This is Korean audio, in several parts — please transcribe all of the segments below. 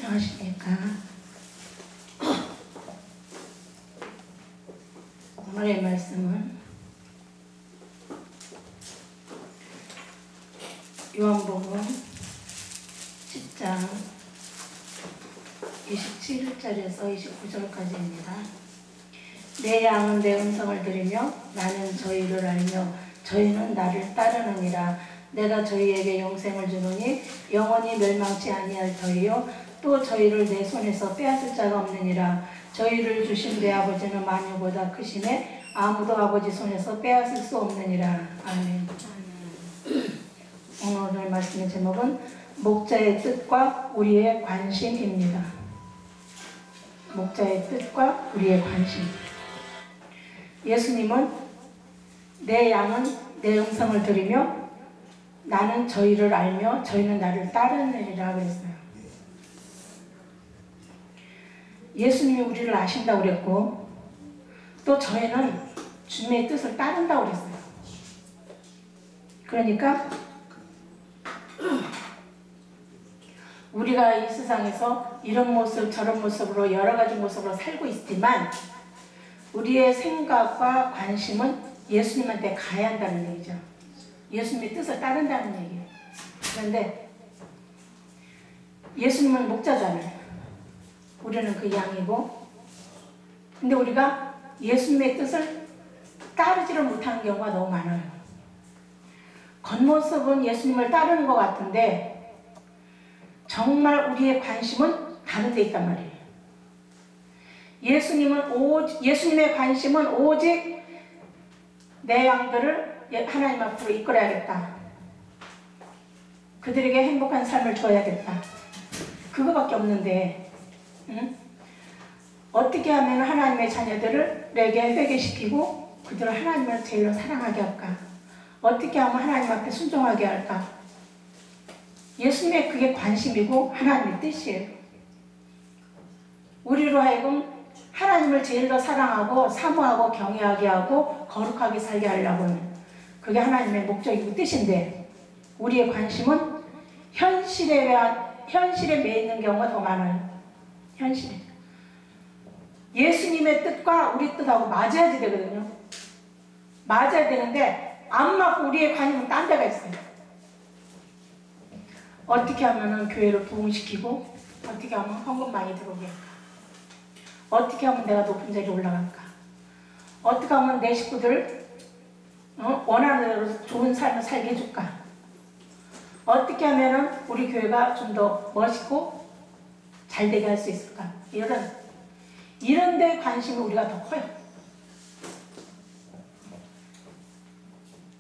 안녕하십니까. 오늘의 말씀은 요한복음 10장 27절에서 29절까지입니다. 내 양은 내 음성을 들으며 나는 저희를 알며 저희는 나를 따르느니라. 내가 저희에게 영생을 주노니 영원히 멸망치 아니할 터이요 또 저희를 내 손에서 빼앗을 자가 없느니라. 저희를 주신 내 아버지는 만유보다 크심에 아무도 아버지 손에서 빼앗을 수 없느니라. 아멘. 오늘 말씀의 제목은 목자의 뜻과 우리의 관심입니다. 목자의 뜻과 우리의 관심. 예수님은 내 양은 내 음성을 들으며 나는 저희를 알며 저희는 나를 따르느니라 그랬어요. 예수님이 우리를 아신다고 그랬고 또 저희는 주님의 뜻을 따른다고 그랬어요. 그러니까 우리가 이 세상에서 이런 모습 저런 모습으로 여러 가지 모습으로 살고 있지만 우리의 생각과 관심은 예수님한테 가야 한다는 얘기죠. 예수님의 뜻을 따른다는 얘기예요. 그런데 예수님은 목자잖아요. 우리는 그 양이고, 근데 우리가 예수님의 뜻을 따르지를 못하는 경우가 너무 많아요. 겉모습은 예수님을 따르는 것 같은데 정말 우리의 관심은 다른 데 있단 말이에요. 예수님의 관심은 오직 내 양들을 하나님 앞으로 이끌어야겠다. 그들에게 행복한 삶을 줘야겠다. 그거밖에 없는데 어떻게 하면 하나님의 자녀들을 내게 회개시키고 그들을 하나님을 제일로 사랑하게 할까? 어떻게 하면 하나님 앞에 순종하게 할까? 예수님의 그게 관심이고 하나님의 뜻이에요. 우리로 하여금 하나님을 제일로 사랑하고 사모하고 경외하게 하고 거룩하게 살게 하려고 하는 그게 하나님의 목적이고 뜻인데 우리의 관심은 현실에 매여 있는 경우가 더 많아요. 현실에. 예수님의 뜻과 우리 뜻하고 맞아야 되거든요. 맞아야 되는데 안 맞고 우리의 관심은 딴 데가 있어요. 어떻게 하면 교회를 부흥시키고 어떻게 하면 헌금 많이 들어오게 할까? 어떻게 하면 내가 높은 자리에 올라갈까? 어떻게 하면 내 식구들 원하는 대로 좋은 삶을 살게 해줄까? 어떻게 하면 우리 교회가 좀 더 멋있고 잘 되게 할 수 있을까? 이런 데 관심이 우리가 더 커요.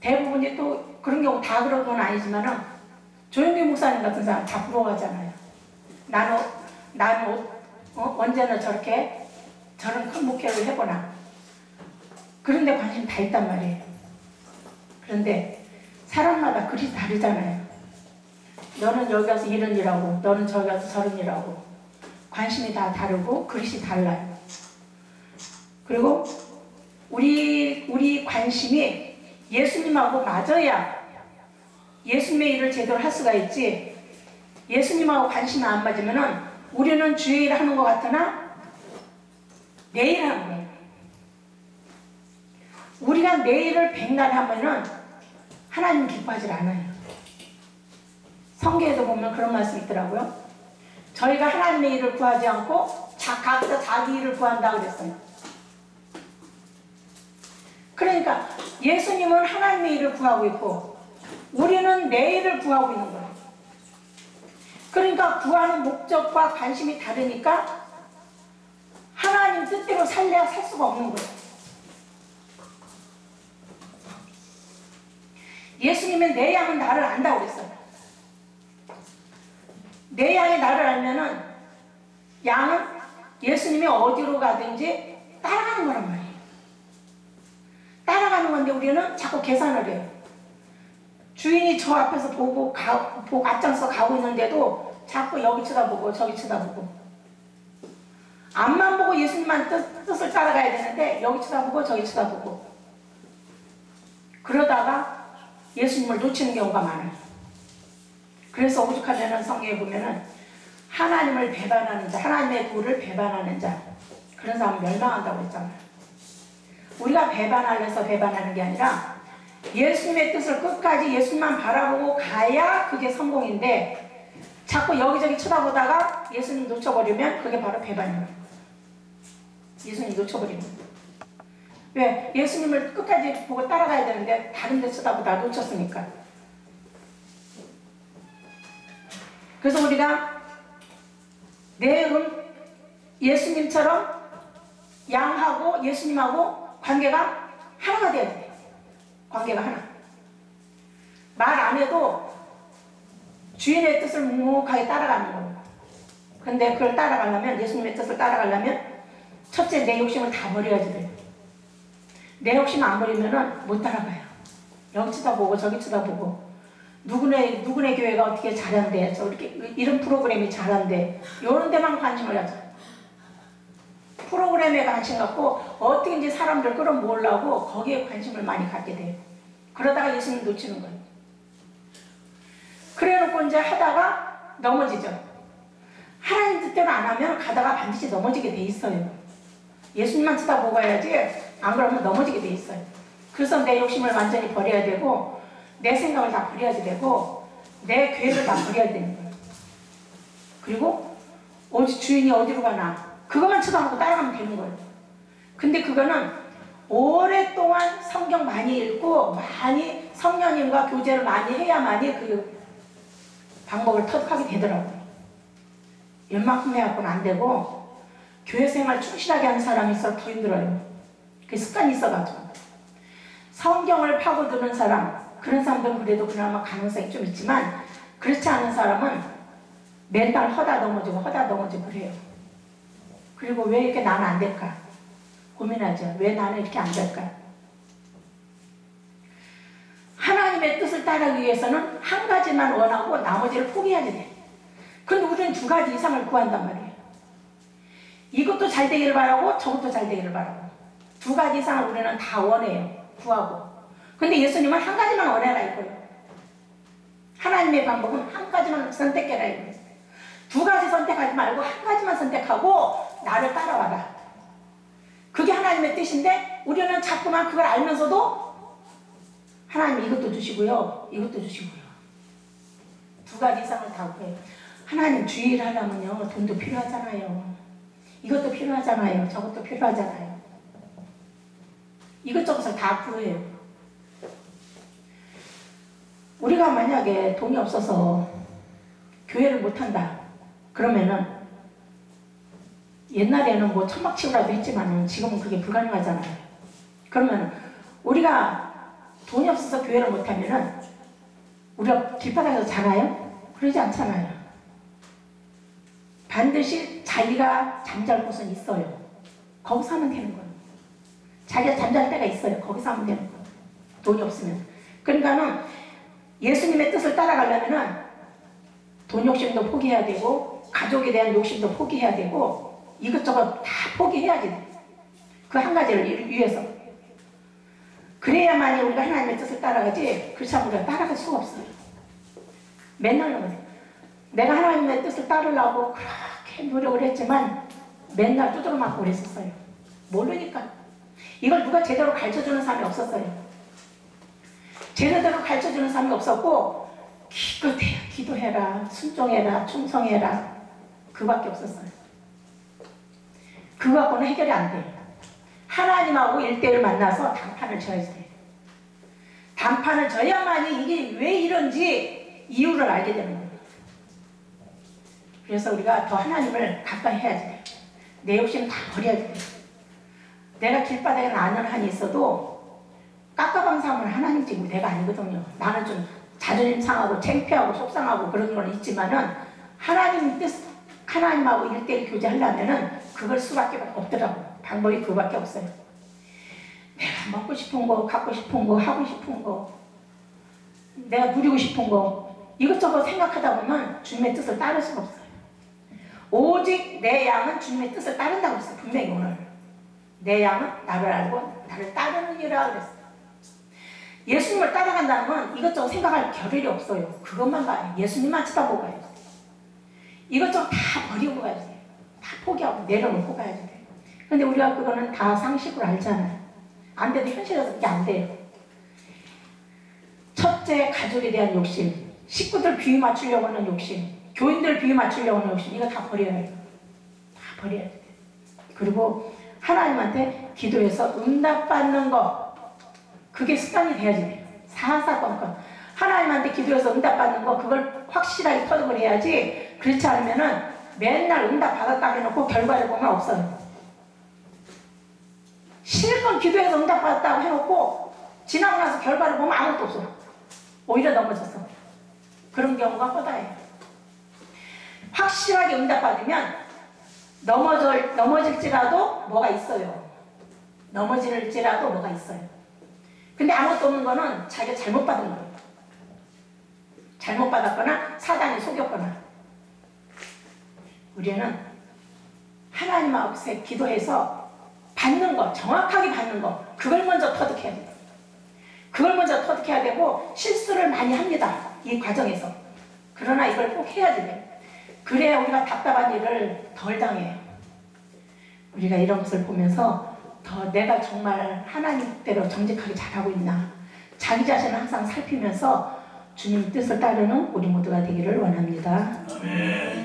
대부분이 또 그런 경우 다 그런 건 아니지만은 조영기 목사님 같은 사람 다 부러워하잖아요. 나는 언제나 저런 큰 목회를 해보나. 그런데 관심 다 있단 말이에요. 그런데 사람마다 그릇이 다르잖아요. 너는 여기 가서 이런 일하고 너는 저기 가서 저런 일하고 관심이 다 다르고 그릇이 달라요. 그리고 우리 관심이 예수님하고 맞아야 예수님의 일을 제대로 할 수가 있지. 예수님하고 관심이 안 맞으면은 우리는 주의 일을 하는 것 같으나 내 일을 하는 거예요. 우리가 내 일을 백날 하면은 하나님 기뻐하지 않아요. 성경에도 보면 그런 말씀이 있더라고요. 저희가 하나님의 일을 구하지 않고 각자 자기 일을 구한다고 그랬어요. 그러니까 예수님은 하나님의 일을 구하고 있고 우리는 내 일을 구하고 있는 거예요. 그러니까 구하는 목적과 관심이 다르니까 하나님 뜻대로 살려야 살 수가 없는 거예요. 예수님은 내 양은 나를 안다고 그랬어요. 내 양이 나를 알면은 양은 예수님이 어디로 가든지 따라가는 거란 말이에요. 따라가는 건데 우리는 자꾸 계산을 해요. 주인이 저 앞에서 보고 앞장서 가고 있는데도 자꾸 여기 쳐다보고 저기 쳐다보고 앞만 보고 예수님만 뜻을 따라가야 되는데 여기 쳐다보고 저기 쳐다보고 그러다가 예수님을 놓치는 경우가 많아요. 그래서 오죽하려는 성경에 보면은 하나님을 배반하는 자, 하나님의 도를 배반하는 자, 그런 사람은 멸망한다고 했잖아요. 우리가 배반하려서 배반하는 게 아니라 예수님의 뜻을 끝까지 예수님만 바라보고 가야 그게 성공인데, 자꾸 여기저기 쳐다보다가 예수님 놓쳐버리면 그게 바로 배반이에요. 예수님 놓쳐버리면. 왜? 예수님을 끝까지 보고 따라가야 되는데 다른 데 쳐다보다가 놓쳤으니까. 그래서 우리가 내일은 예수님처럼 양하고 예수님하고 관계가 하나가 돼야 돼. 관계가 하나. 말 안 해도 주인의 뜻을 묵묵하게 따라가는 거예요. 근데 그걸 따라가려면, 예수님의 뜻을 따라가려면 첫째 내 욕심을 다 버려야지 돼요. 내 욕심 안 버리면은 못 따라가요. 여기 쳐다보고 저기 쳐다보고 누구네 교회가 어떻게 잘한대, 저렇게 이런 프로그램이 잘한대, 이런 데만 관심을 가져. 프로그램에 관심 갖고 어떻게 이제 사람들 끌어모으려고 거기에 관심을 많이 갖게 돼요. 그러다가 예수님 놓치는 거예요. 그래놓고 이제 하다가 넘어지죠. 하나님 뜻대로 안 하면 가다가 반드시 넘어지게 돼 있어요. 예수님만 쳐다보고 가야지, 안 그러면 넘어지게 돼 있어요. 그래서 내 욕심을 완전히 버려야 되고, 내 생각을 다 버려야 되고, 내 괴를 다 버려야 되는 거예요. 그리고 주인이 어디로 가나 그것만 쳐다보고 따라가면 되는 거예요. 근데 그거는 오랫동안 성경 많이 읽고 많이 성령님과 교제를 많이 해야만이 그 방법을 터득하게 되더라고요. 웬만큼 해갖고는 안 되고, 교회 생활 충실하게 하는 사람이 있어서 더 힘들어요. 그 습관이 있어가지고. 성경을 파고드는 사람, 그런 사람들은 그래도 그나마 가능성이 좀 있지만, 그렇지 않은 사람은 맨날 허다 넘어지고 그래요. 그리고 왜 이렇게 나는 안 될까? 고민하죠. 왜 나는 이렇게 안 될까? 하나님의 뜻을 따르기 위해서는 한 가지만 원하고 나머지를 포기해야 돼. 근데 우리는 두 가지 이상을 구한단 말이에요. 이것도 잘 되기를 바라고 저것도 잘 되기를 바라고. 두 가지 이상을 우리는 다 원해요. 구하고. 근데 예수님은 한 가지만 원해라 이거예요. 하나님의 방법은 한 가지만 선택해라 이거예요. 두 가지 선택하지 말고 한 가지만 선택하고 나를 따라와라. 그게 하나님의 뜻인데, 우리는 자꾸만 그걸 알면서도 하나님 이것도 주시고요, 이것도 주시고요. 두 가지 이상을 다 구해요. 하나님 주의를 하려면요, 돈도 필요하잖아요. 이것도 필요하잖아요. 저것도 필요하잖아요. 이것저것을 다 구해요. 우리가 만약에 돈이 없어서 교회를 못한다 그러면은, 옛날에는 뭐 천막치고라도 했지만은 지금은 그게 불가능하잖아요. 그러면 우리가 돈이 없어서 교회를 못하면은 우리가 길바닥에서 자나요? 그러지 않잖아요. 반드시 자기가 잠잘 곳은 있어요. 거기서 하면 되는 거예요. 자기가 잠잘 때가 있어요. 거기서 하면 되는 거예요. 돈이 없으면. 그러니까는 예수님의 뜻을 따라가려면은 돈 욕심도 포기해야 되고, 가족에 대한 욕심도 포기해야 되고, 이것저것 다 포기해야지 돼. 그 한 가지를 위해서. 그래야만이 우리가 하나님의 뜻을 따라가지, 그렇지 않으면 우리가 따라갈 수가 없어요. 맨날 넘어져. 내가 하나님의 뜻을 따르려고 그렇게 노력을 했지만 맨날 두드러 맞고 그랬었어요. 모르니까. 이걸 누가 제대로 가르쳐주는 사람이 없었어요. 제대로 가르쳐주는 사람이 없었고, 기도해라, 순종해라, 충성해라, 그밖에 없었어요. 그거 갖고는 해결이 안 돼요. 하나님하고 1대1 만나서 단판을 져야지 돼요. 단판을 져야만이 이게 왜 이런지 이유를 알게 되는 거예요. 그래서 우리가 더 하나님을 가까이 해야지 돼요. 내 욕심 다 버려야지 돼요. 내가 길바닥에 아는 한이 있어도 깝깝함삼은 하나님 지금 내가 아니거든요. 나는 좀 자존심 상하고 창피하고 속상하고 그런 건 있지만은, 하나님 뜻, 하나님하고 1대1 교제하려면은 그걸 수밖에 없더라고요. 방법이 그거밖에 없어요. 내가 먹고 싶은 거, 갖고 싶은 거, 하고 싶은 거, 내가 누리고 싶은 거, 이것저것 생각하다 보면 주님의 뜻을 따를 수가 없어요. 오직 내 양은 주님의 뜻을 따른다고 했어요. 분명히 오늘. 내 양은 나를 알고 나를 따르느니라 그랬어요. 예수님을 따라간다는 건 이것저것 생각할 겨를이 없어요. 그것만 봐요. 예수님만 쳐다보고 가요. 이것 좀 다 버리고 가야 돼요. 다 포기하고 내려놓고 가야 돼요. 근데 우리가 그거는 다 상식으로 알잖아요. 안 돼도 현실에서 이게 안 돼요. 첫째, 가족에 대한 욕심, 식구들 비위 맞추려고 하는 욕심, 교인들 비위 맞추려고 하는 욕심, 이거 다 버려야 해요. 다 버려야 돼요. 그리고 하나님한테 기도해서 응답받는 거, 그게 습관이 돼야지 돼요. 사사건건 하나님한테 기도해서 응답받는 거, 그걸 확실하게 터득을 해야지. 그렇지 않으면은 맨날 응답받았다고 해놓고 결과를 보면 없어요. 실컷 기도해서 응답받았다고 해놓고 지나고 나서 결과를 보면 아무것도 없어요. 오히려 넘어졌어. 그런 경우가 허다해요. 확실하게 응답받으면 넘어질지라도 뭐가 있어요. 넘어질지라도 뭐가 있어요. 근데 아무것도 없는 거는 자기가 잘못 받은 거예요. 잘못 받았거나 사단이 속였거나. 우리는 하나님 앞에 기도해서 받는 거, 정확하게 받는 거, 그걸 먼저 터득해야 돼요. 그걸 먼저 터득해야 되고 실수를 많이 합니다. 이 과정에서. 그러나 이걸 꼭 해야 돼요. 그래야 우리가 답답한 일을 덜 당해요. 우리가 이런 것을 보면서 더 내가 정말 하나님대로 정직하게 잘하고 있나, 자기 자신을 항상 살피면서 주님 뜻을 따르는 우리 모두가 되기를 원합니다. 아멘.